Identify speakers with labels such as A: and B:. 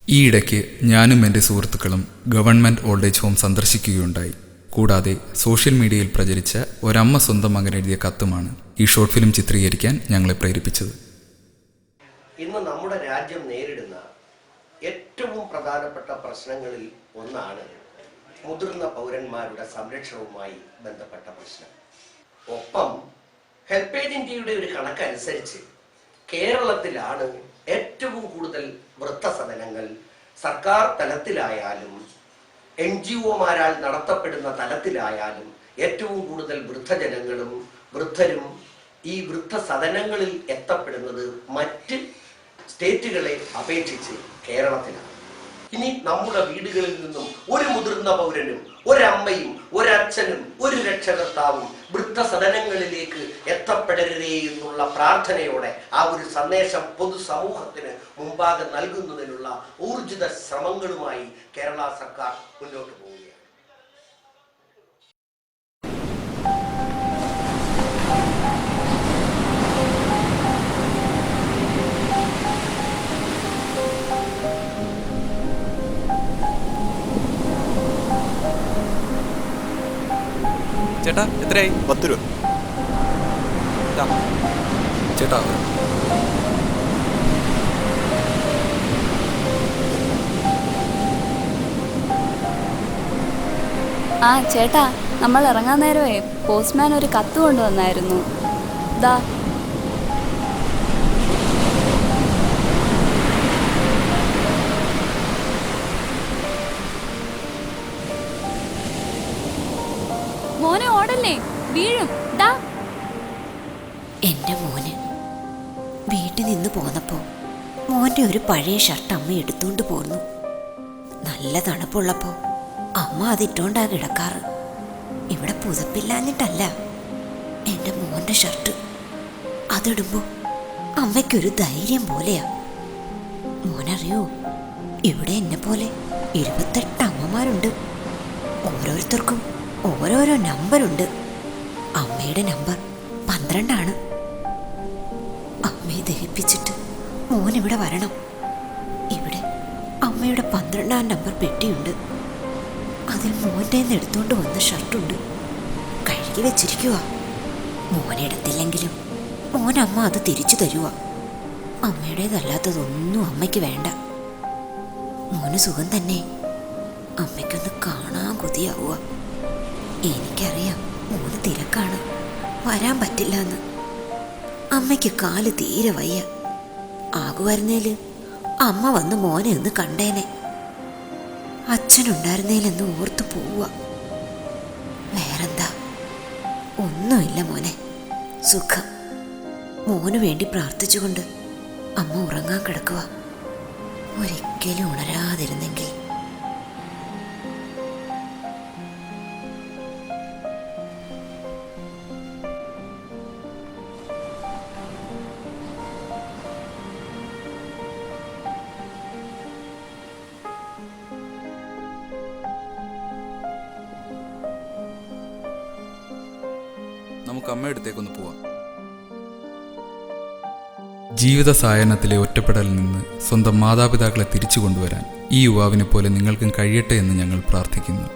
A: ഈയിടയ്ക്ക് ഞാനും എൻ്റെ സുഹൃത്തുക്കളും ഗവൺമെൻറ് ഓൾഡ് ഏജ് ഹോം സന്ദർശിക്കുകയുണ്ടായി. കൂടാതെ സോഷ്യൽ മീഡിയയിൽ പ്രചരിച്ച ഒരമ്മ സ്വന്തം മകനെഴുതിയ കത്തുമാണ് ഈ ഷോർട്ട് ഫിലിം ചിത്രീകരിക്കാൻ ഞങ്ങളെ പ്രേരിപ്പിച്ചത്.
B: ഇന്ന് നമ്മുടെ രാജ്യം നേരിടുന്ന ഏറ്റവും പ്രധാനപ്പെട്ട പ്രശ്നങ്ങളിൽ ഒന്നാണ് മുതിർന്ന പൗരന്മാരുടെ സംരക്ഷണവുമായി ബന്ധപ്പെട്ട പ്രശ്നം. ഒപ്പം ഹെൽപ്പേജ് ഇന്ത്യയുടെ ഒരു കണക്കനുസരിച്ച് കേരളത്തിലാണ് ഏറ്റവും കൂടുതൽ വൃദ്ധസദനങ്ങൾ സർക്കാർ തലത്തിലായാലും NGO-മാരാൽ നടത്തപ്പെടുന്ന തലത്തിലായാലും ഏറ്റവും കൂടുതൽ വൃദ്ധജനങ്ങളും വൃദ്ധരും ഈ വൃദ്ധസദനങ്ങളിൽ എത്തപ്പെടുന്നത് മറ്റ് സ്റ്റേറ്റുകളെ അപേക്ഷിച്ച് കേരളത്തിലാണ്. ഇനി നമ്മുടെ വീടുകളിൽ നിന്നും ഒരു മുതിർന്ന പൗരനും ഒരമ്മയും ഒരച്ഛനും ഒരു രക്ഷകർത്താവും വൃദ്ധസദനങ്ങളിലേക്ക് എത്തപ്പെടരുതേ എന്നുള്ള പ്രാർത്ഥനയോടെ ആ ഒരു സന്ദേശം പൊതുസമൂഹത്തിന് മുമ്പാകെ നൽകുന്നതിനുള്ള ഊർജിത ശ്രമങ്ങളുമായി കേരള സർക്കാർ മുന്നോട്ട് പോവുകയാണ്.
C: ചേട്ടാ എത്രയായി?
D: 10 രൂപ.
A: ചേട്ടാ,
E: ആ ചേട്ടാ, നമ്മൾ ഇറങ്ങാൻ നേരമേ പോസ്റ്റ്മാൻ ഒരു കത്ത് കൊണ്ടുവന്നായിരുന്നു. ദാ. മോനെ ഓടല്ലേ, വീഴും. ദാ.
F: എൻ്റെ മോന് വീട്ടിൽ നിന്ന് പോന്നപ്പോ മോൻ്റെ ഒരു പഴയ ഷർട്ട് അമ്മ എടുത്തുകൊണ്ട് പോന്നു. നല്ല തണുപ്പുള്ളപ്പോ അമ്മ അതിട്ടോണ്ടാ കിടക്കാറ്. ഇവിടെ പുതപ്പില്ലാഞ്ഞിട്ടല്ല, എൻ്റെ മോൻ്റെ ഷർട്ട് അതിടുമ്പോ അമ്മയ്ക്കൊരു ധൈര്യം പോലെയാ. മോനറിയോ, ഇവിടെ എന്നെ പോലെ 28 അമ്മമാരുണ്ട്. ഓരോരുത്തർക്കും ഓരോരോ നമ്പറുണ്ട്. അമ്മയുടെ നമ്പർ 12 അമ്മയെ ദഹിപ്പിച്ചിട്ട് മോനിവിടെ വരണം. ഇവിടെ അമ്മയുടെ 12 നമ്പർ പെട്ടിയുണ്ട്. അതിൽ മോൻ്റെ എടുത്തോണ്ട് വന്ന ഷർട്ടുണ്ട്. കഴുകി വെച്ചിരിക്കുക. മോനെടുത്തില്ലെങ്കിലും മോനമ്മ അത് തിരിച്ചു തരുക. അമ്മയുടേതല്ലാത്തതൊന്നും അമ്മയ്ക്ക് വേണ്ട. മോന് സുഖം തന്നെ. അമ്മയ്ക്കൊന്ന് കാണാൻ കൊതിയാവുക. എനിക്കറിയാം മോന് തിരക്കാണ്, വരാൻ പറ്റില്ല എന്ന്. അമ്മയ്ക്ക് കാല് തീരെ വയ്യ. ആകുമായിരുന്നേല് അമ്മ വന്ന് മോനെ ഒന്ന് കണ്ടേനെ. അച്ഛനുണ്ടായിരുന്നേലെന്ന് ഓർത്തു പോവുക. വേറെന്താ? ഒന്നുമില്ല മോനെ, സുഖം. മോന് വേണ്ടി പ്രാർത്ഥിച്ചുകൊണ്ട് അമ്മ ഉറങ്ങാൻ കിടക്കുക. ഒരിക്കലും ഉണരാതിരുന്നെങ്കിൽ.
A: നമുക്ക് അമ്മയടുത്തേക്കൊന്ന് പോവാം. ജീവിത സായാഹ്നത്തിലെ ഒറ്റപ്പെടലിൽ നിന്ന് സ്വന്തം മാതാപിതാക്കളെ തിരിച്ചു കൊണ്ടുവരാൻ ഈ യുവാവിനെ പോലെ നിങ്ങൾക്കും കഴിയട്ടെ എന്ന് ഞങ്ങൾ പ്രാർത്ഥിക്കുന്നു.